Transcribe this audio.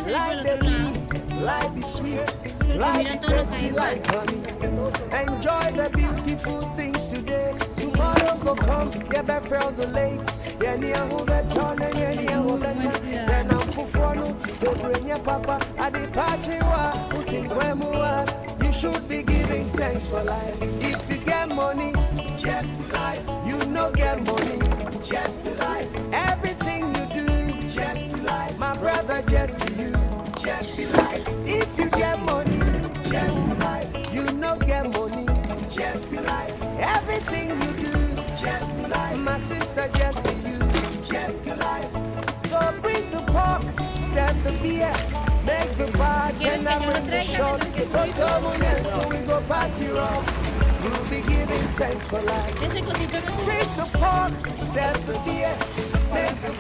Like the bee, like the sweet, like the tasty like honey. Enjoy the beautiful things today. Tomorrow go come, get back from the late. Yeah, near who better, yeah, near who better. Then I'm for no, they bring your papa. I depart you, putting where more. You should be giving thanks for life. If you get money, just to life. You no get money, just to life. Everything you do, just to life. My brother, just to you, just to life. If you get money, just to life. You no get money, just to life. Everything you do, just to life. My sister, just to you, just to life. So bring the pork, set the beer, make the bar, then I bring the shots. Go to so we go party rock. We'll be giving thanks for life. Bring the pork, set the beer, make the